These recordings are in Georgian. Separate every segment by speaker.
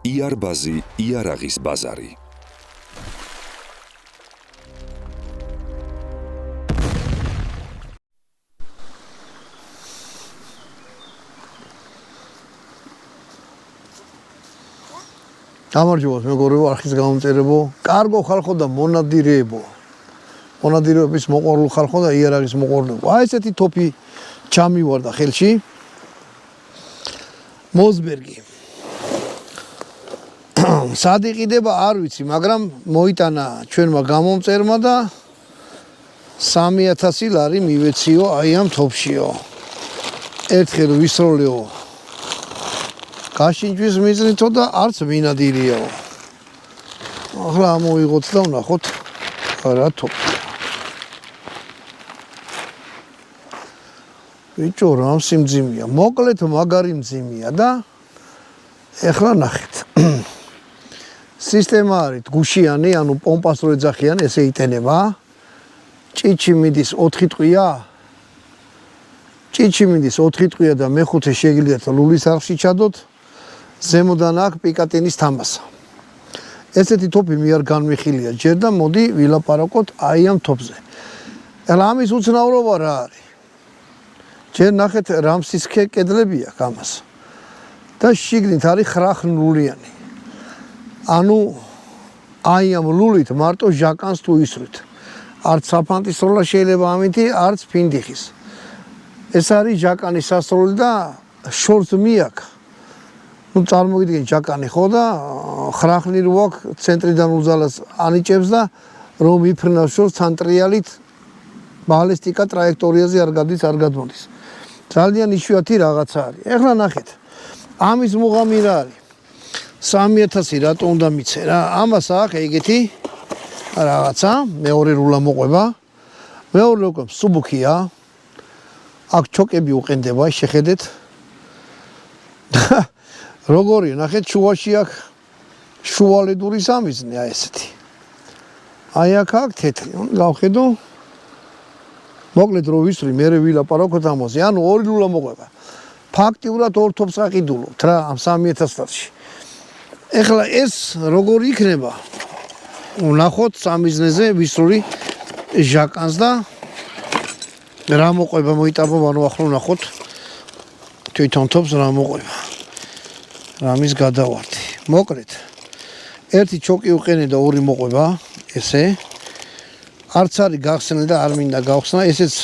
Speaker 1: იარბაზი, იარაღის ბაზარი.
Speaker 2: გამარჯობა მეგობრებო, არხის გამომწერებო, კარგო ხალხო და მონადირეებო. მონადირეების მოყვარულ ხალხო და იარაღის მოყვარულებო. აი ესეთი თოფი ჩამივარდა ხელში. მოზბერგი. სად იყიდება არ ვიცი, მაგრამ მოიტანა ჩვენმა გამომწერმა და 3000 ლარი მივეციო აი ამ თოფშიო. ერთხელ ვისროლიო გაშინჯვის მიზნითო და არც მინადირიო. ახლა ამოვიღოთ და ვნახოთ რა თოფი. ბიჭო რა სიმძიმეა, მოკლედ მაგარი მძიმეა და ეხლა ნახეთ. სისტემა არის გუშიანი, ანუ პომპას რო ეძახიან, ესე იტენება. ჭიჭი მიდის 4 ტყვია. ჭიჭი მიდის 4 ტყვია და მეხუთე შეგიძლიათ ლულის არხში ჩადოთ. ზემოდან აქ პიკატინის თამასა. ესეთი თოფი მე არ განვიხილია ჯერ და მოდი ვილაპარაკოთ აი ამ თოფზე. ეხლა ამის უცნაურობა რა არის? ჯერ ნახეთ რამსისქე კედლები აქვს ამას. და შიგნით არის ხრახნულიანი. ანუ აი ამ ლულით მარტო ჟაკანს თუ ისვრით. არც საფანტის როლა შეიძლება ამითი, არც ფინდიხის. ეს არის ჟაკანის სასროლი და შორს მიაქვს. ნუ წარმოგიდგენ ჟაკანი ხო და ხრახნი რო აქვს ცენტრიდან უძალას ანიჭებს და რომ იფრნავს შორს ცანტრიალით ბალისტიკა ტრაექტორიაზე არ გადის, არ გადმოდის. ძალიან იშვიათი რაღაცა არის. ეხლა ნახეთ. ამის მუღამი რა არის? 3000 რატო უნდა მიცე რა? ამას აქვს ეგეთი რაღაცა, მეორე რულა მოყვება. მეორე უკვე სუბუქია. აქ ჩოკები უყენდება, შეხედეთ. როგორია, ნახეთ შუაში აქვს შუალედური სამიზნე აი ესეთი. აი აქ აქვს თეთრი. გავხედო. მოკლედ რო ვისვრი, მე ვილაპარაკოთ ამაზე. ანუ ორი ლულა მოყვება. ფაქტიურად ორ თოფს აყიდულობთ რა ამ 3000 ლარში. ეხლა ეს როგორი იქნება? ვნახოთ სამიზნეზე ვისრული ჟაკანს და რა მოყვება მოიტაბო, ანუ ახლა ვნახოთ თვითონ თოფს რა მოყვება. რამის გადავარდი. მოკლედ ერთი ჩოკი უყენე და ორი მოყვება, ესე. არც არის გახსნილი და არ მინდა გავხსნა, ესეც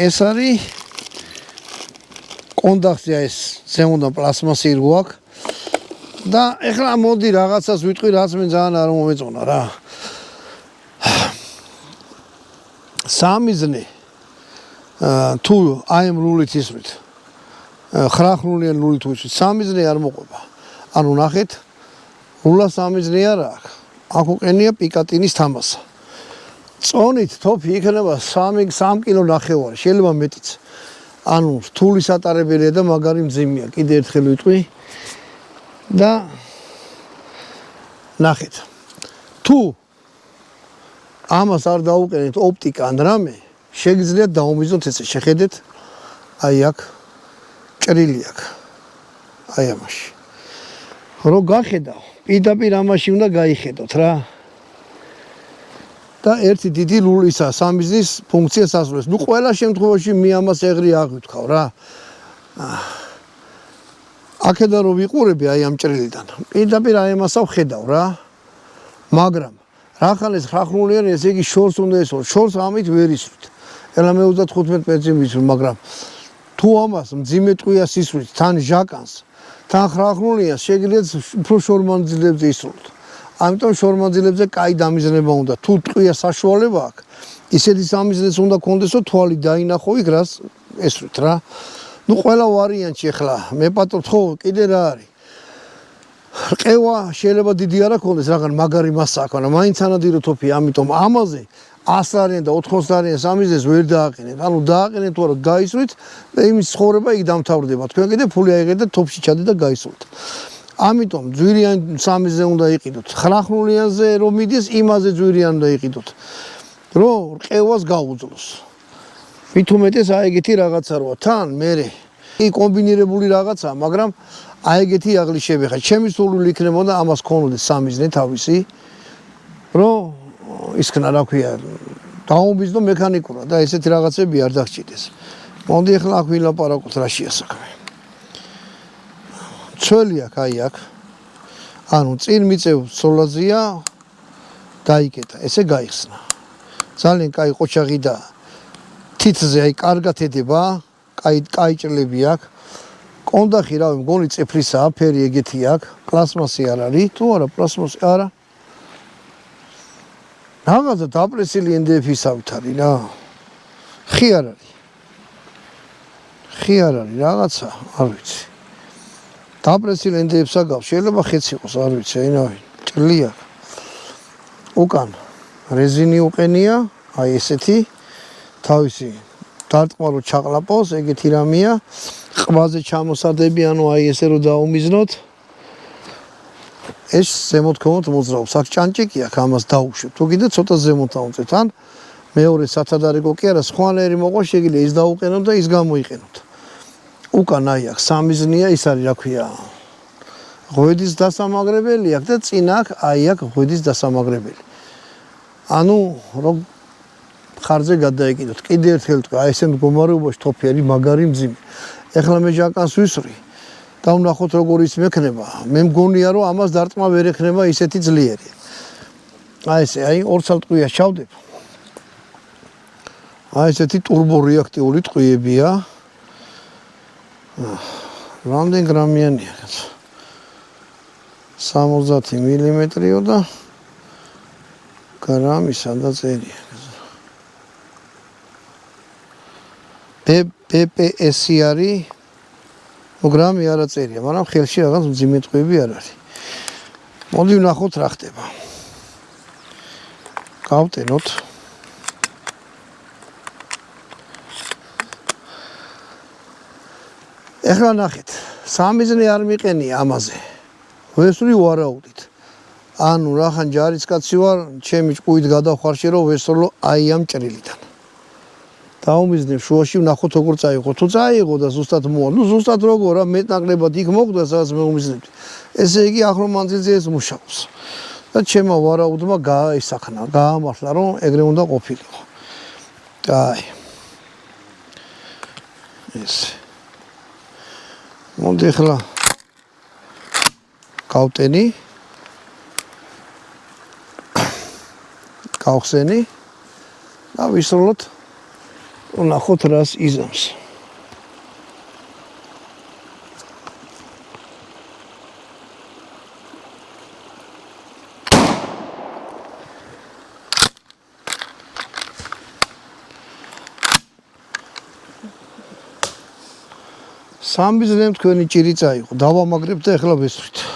Speaker 2: ეს არის კონდახტია ეს ზემოდან პლასმასი რო აქვს. და ეხლა მოდი რაღაცას ვიტყვი, რაც მე ძალიან არ მომეწონა რა. სამიზნე თუ აი ამ ლულით ისვრით. ხრახნულიან ლულით ისვრით. სამიზნე არ მოყვება. ანუ ნახეთ, ლულა სამიზნე არ აქვს. აქ უყენია პიკატინის თამასა. წონით თოფი იქნება 3 კილო ნახევარი, შეიძლება მეტიც. ანუ რთული სატარებელია და მაგარი მძიმეა. კიდე ერთხელ ვიტყვი. და ნახეთ. თუ ამას არ დაუყენეთ ოპტიკა ან რამე, შეგიძლიათ დაუმიზოთ ესე, შეხედეთ. აი აქ ჭრილი აქვს. აი ამაში. რო გახედავ, პირდაპირ ამაში უნდა გაიხედოთ რა. და ერთი დიდი ლულისა სამიზნის ფუნქციას ასრულებს. ნუ ყველა შემთხვევაში მე ამას ეგრე აღვიქვთქავ რა. აქედან რო ვიყურები აი ამ ჭრილიდან. პირდაპირ აი ამასავ ხედავ რა. მაგრამ რახანეს ხრახნულიანი, ესე იგი შორს უნდა ესვრო. შორს ამით ვერ ისვრით. ეხლა მე 35 მეტრზე ვისვრი, მაგრამ თუ ამას მძიმე ტყვიას ისვრით, თან ჟაკანს, თან ხრახნულიანს, შეგიძლიათ უფრო შორმანძილებზე ისრულოთ. ამიტომ შორმანძილებზე კაი დამიზნება უნდა. თუ ტყვია საშუალება აქვს, ისეთი სამიზნეც უნდა კონდესო, თვალი დაინახო იქ რას ესვრით რა. ნუ ყველა ვარიანტი ახლა მე პატრონს ხო კიდე რა არის? რყევა შეიძლება დიდი არ აქვს, რაღაც მაგარი მასა აქვს, მაგრამ მაინც ანადირო თოფი, ამიტომ ამაზე 100 ლარიან და 80 ლარიან სამიზნეს ვერ დააყენეთ. ანუ დააყენეთ თუ არა გაისვრით და იმის ცხოვრება იქ დამთავრდება. თქვენ კიდე ფული აიღეთ და თოფში ჩადეთ და გაისვრით. ამიტომ ძვირიან სამიზნე უნდა იყიდოთ. ხრახნულიანზე რომ მიდის, იმაზე ძვირიან უნდა იყიდოთ. რომ რყევას გაუძლოს. მით უმეტეს აი ეგეთი რაღაცა როა თან მე კომბინირებული რაღაცაა, მაგრამ აი ეგეთი აღლიშები ხა. ჩემი სურვილი იქნებოდა ამას ქონოდეს სამიზნე თავისი, რომ ისქნა რა ქვია, დაუმბიზნო მექანიკურად და ესეთი რაღაცები არ დაგჭირდეს. მოდი ახლა აქ ვილაპარაკოთ რა შეასაქმე. ცველი აქ აი აქ. ანუ წინ მიწევ სოლაზია დაიკეტა, ესე გაიხსნა. ძალიან კაი ყოჩაღი და თითზე აი კარგად ედება, კაი ჭრლები აქვს. კონდახი რავი მგონი წიფლისაა, ფერი ეგეთი აქვს, პლასმასი არ არის, თუ არა პლასმასი არა. რაღაცა დაპრესილი NDF-ისავით არის რა. ხი არ არის. ხი არ არის რაღაცა, არ ვიცი. დაპრესილი NDF-ს აგავს, შეიძლება ხეც იყოს, არ ვიცი, აინავი, ჭრილი აქვს. უკან რეზინი უყენია, აი ესეთი, თავისი დარტყმარო ჩაყლაპოს, ეგეთი რამეა, ყბაზე ჩამოსადები, ანუ აი ესე რომ დაუმიზნოთ. ეს ზემოთ ქონოთ მოძრაობს, აქ ჭანჭიკი აქვს, ამას დაუშვებ. თუ კიდე ცოტა ზემოთ ავუწევთ, ან მეორე სათადარიგო კი არა, სხვანაირი მოყვა შეგიძლია ის დაუყენოთ და ის გამოიყენოთ. უკან აი აქ სამიზნეა, ის არის რა ქვია, ღვედის დასამაგრებელი აქვს და წინ აქ აი აქ ღვედის დასამაგრებელი. ანუ რომ ხარზე გადაეკიდოთ. კიდე ერთხელ თქვა, აი ესე მდგომარეობაში თოფი არის მაგარი მძიმე. ეხლა მე ჟაკანს ვისვრი და ვნახოთ როგორ ის მექნება. მე მგონია რომ ამას დარტყმა ვერ ექნება ისეთი ძლიერი. აი ესე, აი ორ სალტყვიას ჩავდებ. აი ესეთი ტურბო რეაქტიული ტყვიებია. რამდენ გრამიანია? 60 მილიმეტრიო და გრამი სადაც წერია. PPS-ი არის, გრამი არა წერია, მაგრამ ხელში რაღაც მძიმე ტყვიები არ არის. მოდი ვნახოთ რა ხდება. გავტენოთ. ეხლა ნახეთ, სამიზნე არ მიყენია ამაზე. ვესვრი ვარაუდით. ანუ რახან ჯარისკაცი ვარ, ჩემი ჭკუით გადავხარშე რომ ვესროლო აი ამ ჭრილიდან. დაუმიზნებ შუაში ვნახოთ როგორ წაიღო. თუ წაიღო და ზუსტად მოვა. ნუ ზუსტად როგორ რა მეტნაკლებად იქ მოხვდა, სადაც მე უმიზნებდი. ესე იგი ახლო მანძილზე ეს მუშაობს. და ჩემო ვარაუდმა გააისახნა, გაამართლა რომ ეგრე უნდა ყოფილიყო. აი. ესე. მოდი ახლა გავტენი. გავხსენი და ვისროლოთ ვნახოთ რას იზამს. სამბიზნემ თქვენი ჭირი წაიღო, დავამაგრებთ და ახლა ვესვრით.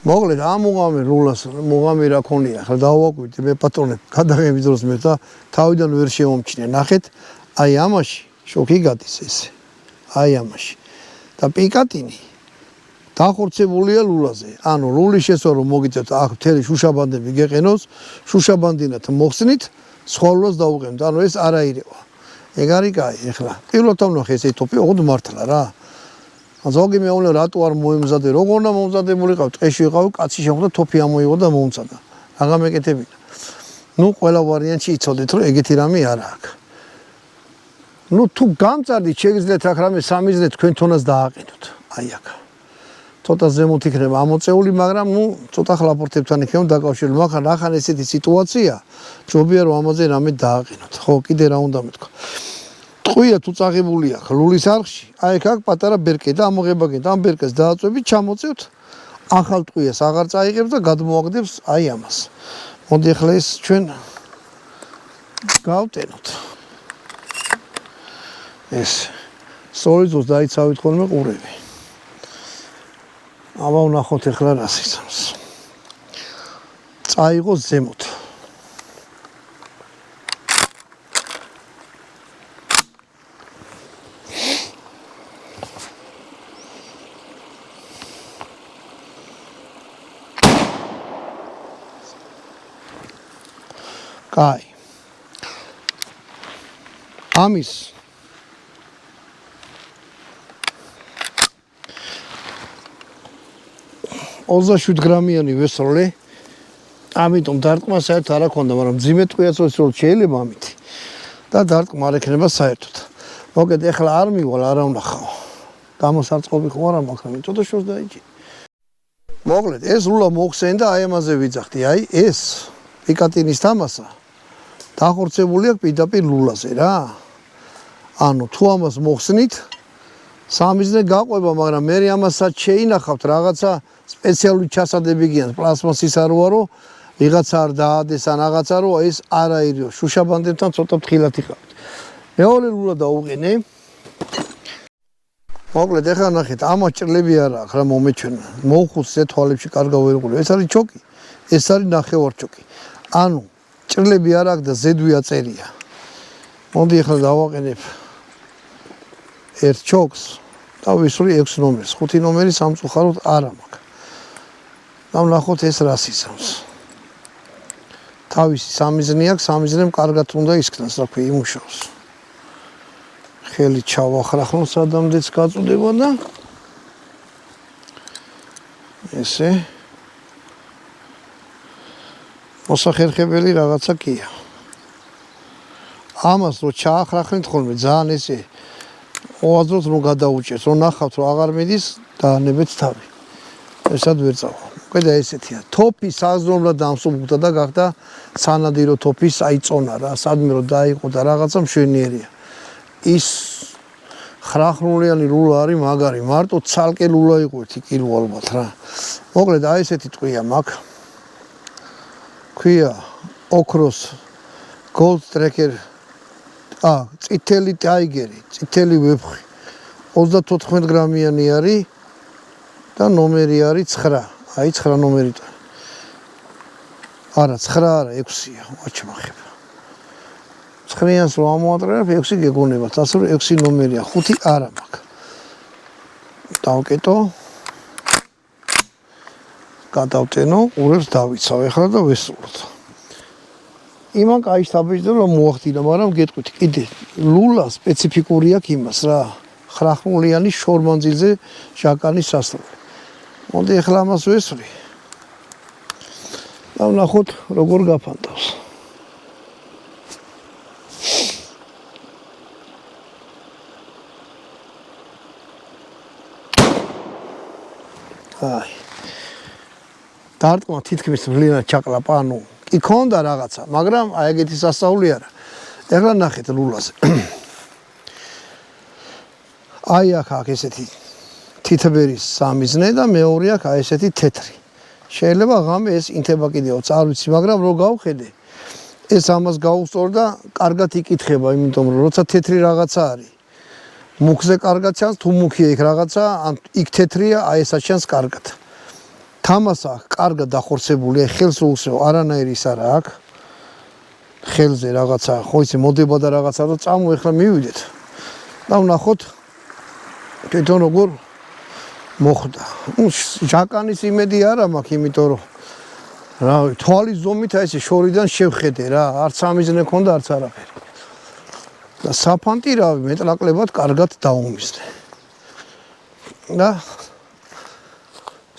Speaker 2: მოკლედ ამ უღამე რულას მოღამე რა ქონია, ახლა დავაკვირდი მე პატრონებ, გადაღების დროს მე და თავიდან ვერ შემომჩნია. ნახეთ, აი ამაში შოქი გადის ესე. აი ამაში. და პიკატინი დახორცებულია ლულაზე. ანუ ლულის შესო რომ მოგიწევთ აქ მთელი შუშაბანდები გეყენოს, შუშაბანდინათ მოხსნით, სხვა ლულას დაუყენთ. ანუ ეს არ აირევა. ეგ არის კაი, ეხლა. პირველად ვნახე ესე თოფი, ოღონდ მართლა რა. ზოგი მეუბნე რატო არ მოემზადე, როგორ უნდა მომზადებულიყავ, ტყეში ვიყავ, კაცი შეხვდა, თოფი ამოიღო და მომწადა. რაღა მეკეთებინა. ნუ ყველა ვარიანტში იცოდეთ, რომ ეგეთი რამე არ აქვს. ნუ თუ გამწარდით, შეგიძლიათ აქ რამე სამიზნე თქვენ თონას დააყენოთ. აი აქ. ცოტა ზემოთ იქნება ამოწეული, მაგრამ ნუ ცოტა ხლაპორტებთან იქნება დაკავშირებული. მაგრამ ახან ესეთი სიტუაცია, ჯობია რომ ამაზე რამე დააყენოთ. ხო, კიდე რა უნდა მეთქვა. ტყვია თუ წაღებული აქვს ლულის არხში, აი აქ აქვს პატარა ბერკე და ამოღებაგეთ, ამ ბერკეს დააწვევით, ჩამოწევთ, ახალ ტყვიას აღარ წაიღებს და გადმოაგდებს აი ამას. მოდი ახლა ეს ჩვენ გავტენოთ. ეს სწორიც დაიცავით ხოლმე ყურები. აბა ვნახოთ ახლა რას იცავს. წაიღო ზემოთ. კაი. ამის 27 გრამიანი ვესროლე. ამიტომ დარტყმა საერთოდ არ აქვს, მაგრამ ძიმე ტყვიაც ვესროლ შეიძლება ამით. და დარტყმა არ ექნება საერთოდ. მოკეთ ეხლა არ მივალ, არა ვნახავ. გამოსარწყობი ხო არა მაქვს, ამიტომ ცოტა შორს დაიჭი. მოკლედ, ეს რულა მოხსენ და აი ამაზე ვიძახდი. აი ეს პიკატინის თამასა დახორცებული აქვს პირდაპირ ლულაზე რა. ანუ თუ ამას მოხსნით, სამიზნე გაყვება, მაგრამ მე ამასაც შეინახავთ რაღაცა სპეციალური ჩასადები გიანს, პლასმასის არ ვარო, ვიღაცა არ დაადეს ან რაღაცა რო ეს არაირიო, შუშაბანდებთან ცოტა ფრთხილად იყავთ. მეორე ლულა დაუყენე. მოკლედ ეხლა ნახეთ, ამას ჭრლები არ აქვს რა მომეჩვენა. მოუხუცე თვალებში კარგავ ვერ ვიყურებ. ეს არის ჩოკი, ეს არის ნახევარჩოკი. ანუ ჭრლები არ აქვს და ზედვი აწერია. მოდი ეხლა დავაყენებ ერთ ჩოკს და ვისვრი 6 ნომერს. 5 ნომერი სამწუხაროდ არ მაქვს. და ვნახოთ ეს რას იზამს. თავისი სამიზნე აქვს, სამიზნემ კარგად უნდა ისქნას, რა ქვია, იმუშავს. ხელი ჩავახრახნო სადამდეც გაწუდება და ესე მოსახერხებელი რაღაცა კია. ამას რო ჩაახრახნით ხოლმე ძალიან ესე ოაზროთ რომ გადაუჭერთ, რომ ნახავთ რომ აღარ მიდის და ანებეთ თავი. ესად ვერ წავა. კიდე ესეთია. თოფი საზრომლად დამსუბუქდა და გახდა სანადირო თოფის აი წონა რა, სადმე რომ დაიყო და რაღაცა მშვენიერია. ის ხრახნულიანი ლულა არის მაგარი, მარტო ცალკე ლულა იყო 1 კილო ალბათ რა. მოკლედ აი ესეთი ტყვია მაქვს. ქვია ოქროს gold tracker წითელი ტაიგერი, წითელი ვეფხვი. 34 გრამიანი არის და ნომერი არის 9. აი 9 ნომერი. არა, 9 არა, 6-ია, ვაჩმახებ. 9-იანს რო ამოატრევებ, 6 გეგონებათ, ასე რომ 6 ნომერია, 5 არა მაქვს. დავკეტო. გადავტენო, ყურებს დავიცავ ახლა და ვესურვოთ. იმან კაი შთაბეჭდება რომ მოახდინა, მაგრამ გეტყვით, კიდე ლულა სპეციფიკური აქვს იმას რა, ხრახნულიანი შორმანძილზე ჟაკანის სასროლი. მოდი ახლა ამას ვესვრი. და ვნახოთ როგორ გაფანტავს. აი. დარტყმა თითქმის მლინად ჩაკლაპა, ანუ კი ქონდა რაღაცა, მაგრამ აი ეგეთი სასწაული არა. ეხლა ნახეთ ლულაზე. აი აქ ესეთი თითბერის სამიზნე და მეორე აქ აი ესეთი თეთრი. შეიძლება ღამე ეს ინთება კიდევაც, არ ვიცი, მაგრამ რო გავხედე, ეს ამას გაუსწორ და კარგად იკითხება, იმიტომ რომ როცა თეთრი რაღაცა არის, მუქზე კარგად ჩანს, თუ მუქია იქ რაღაცა, ან იქ თეთრია, აი ესაც ჩანს კარგად. თამასა კარგად დახორცებულია, ხელს უუსრევ, არანაირი ის არა აქვს. ხელზე რაღაცა, ხო იცი, მოდება და რაღაცა და წამო ეხლა მივიდეთ. და ვნახოთ თვითონ როგორ მოხდა. ჟაკანის იმედი არა მაქვს, იმიტომ რომ რავი, თვალის ზომით აი ესე შორიდან შევხედე რა, არც ამიზნე ქონდა, არც არაფერი. და საფანტი რავი, მეტლაკლებად კარგად დაუმიზნე. და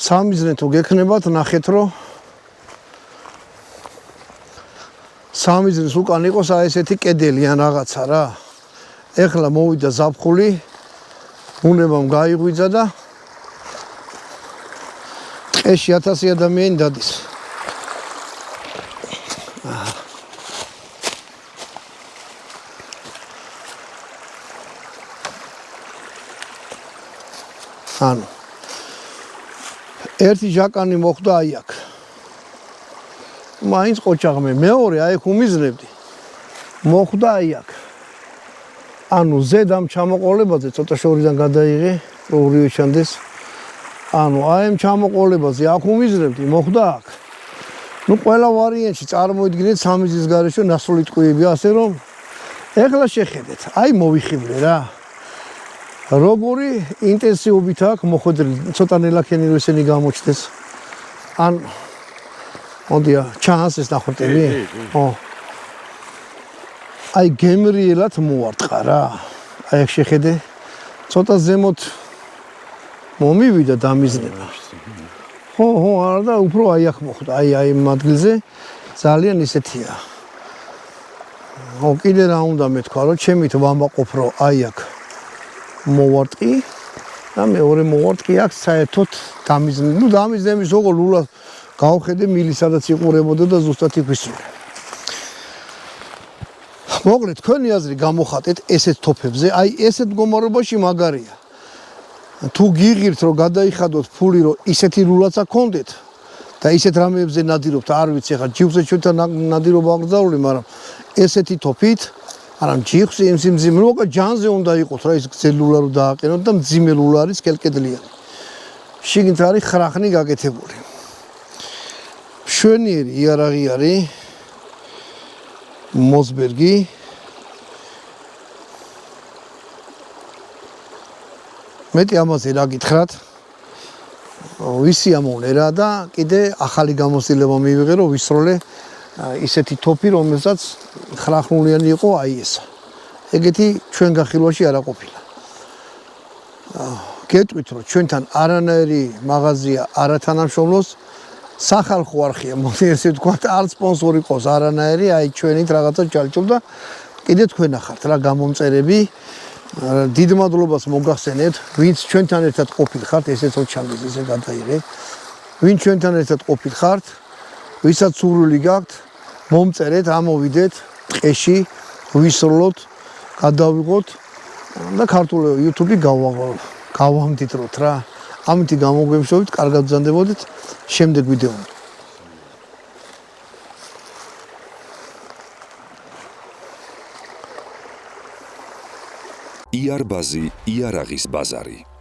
Speaker 2: სამიზნე თუ გექნებათ, ნახეთ რომ სამიზნეს უკან იყოს აი ესეთი კედელი ან რაღაცა რა. ეხლა მოვიდა ზაფხული, უნებამ გაიღვიძა და ტყეში 1000 ადამიანი დადის. ანუ ერთი ჟაკანი მოხდა აი აქ. მაინც ყოჩაღმე, მეორე აი აქ უმიზნებდი. მოხდა აი აქ. ანუ ზედ ამ ჩამოყოლებაზე ცოტა შორიდან გადაიღე, ორივე ჩანდეს. ანუ აი ამ ჩამოყოლებაზე აქ უმიზნებდი, მოხდა აქ. ნუ ყველა ვარიანტში წარმოიდგინეთ სამიზის გარეშე ნასროლი ტყვიებია, ასე რომ ეხლა შეხედეთ. აი მოვიხიბლე რა. როგორი ინტენსივობით აქვს მოხვედრილი, ცოტა ნელაქიანი რომ ესენი გამოჩნდეს. ან მოდია, ჩანს ეს ნახორტები? ო. აი გემრიელად მოვარტყა რა. აი შეხედე ცოტა ზემოთ მომივიდა დამიზნება. ხო, არა და უფრო აი აქ მოხვდა. აი იმ ადგილზე ძალიან ისეთია. კიდე რა უნდა მეთქვა, რომ ჩემით ვამაყოფ, რომ აი აქ მოვარტყი და მეორე მოვარტყი აქ საერთოდ დამიზნე. ნუ დამიზნების როგორ ლულა გავხედე მილი სადაც იყურებოდა და ზუსტად იქ ვისროლე. მოკლედ თქვენი აზრი გამოხატეთ ესეთ თოფებზე, აი ესეთ მდგომარეობაში მაგარია. თუ გიღირთ რომ გადაიხადოთ ფული რომ ისეთი ლულაც აქონდეთ და ისეთ რამეებზე ნადირობთ, არ ვიცი ხა ჯიხვზე ჩვენთან ნადირობა აღზარული, მაგრამ ესეთი თოფით არა ჯიხვზე იმ სიმძიმე მოკლედ ჯანზე უნდა იყოს რა ის გზელულა რომ დააყენოთ და მძიმე ლულა არის კელკედლიანი. შიგნით არის ხრახნი გაკეთებული. მშვენიერი იარაღი არის მოსბერგი მეტი ამაზე რა გითხრათ ვისი ამოვნე რა და კიდე ახალი გამოცდილება მივიღე რომ ვისროლე ისეთი თოფი რომელსაც ხრახნულიანი იყო აი ესა ეგეთი ჩვენ გახილვაში არა ყოფილა გეტყვით რომ ჩვენთან არანაირი მაღაზია არათანამშრომლობს სახალხო არხია მოდი ესე ვთქვათ არ სპონსორი ყავს არანაირი აი ჩვენით რაღაცა ჯალჭობ და კიდე თქვენ ახართ რა გამომწერები დიდ მადლობას მოგახსენეთ ვინც ჩვენთან ერთად ყოფილხართ ესეც ოჩამის ესე გადაიღე ვინც ჩვენთან ერთად ყოფილხართ ვისაც სურვილი გაქვთ მომწერეთ ამოვიდეთ ტყეში ვისროლოთ გადავიღოთ და ქართულ YouTube-ი გავამდიდროთ რა ამით გამოგვემშვიდობთ კარგად ბრძანდებოდეთ შემდეგ ვიდეომდე
Speaker 1: იარბაზი იარაღის ბაზარი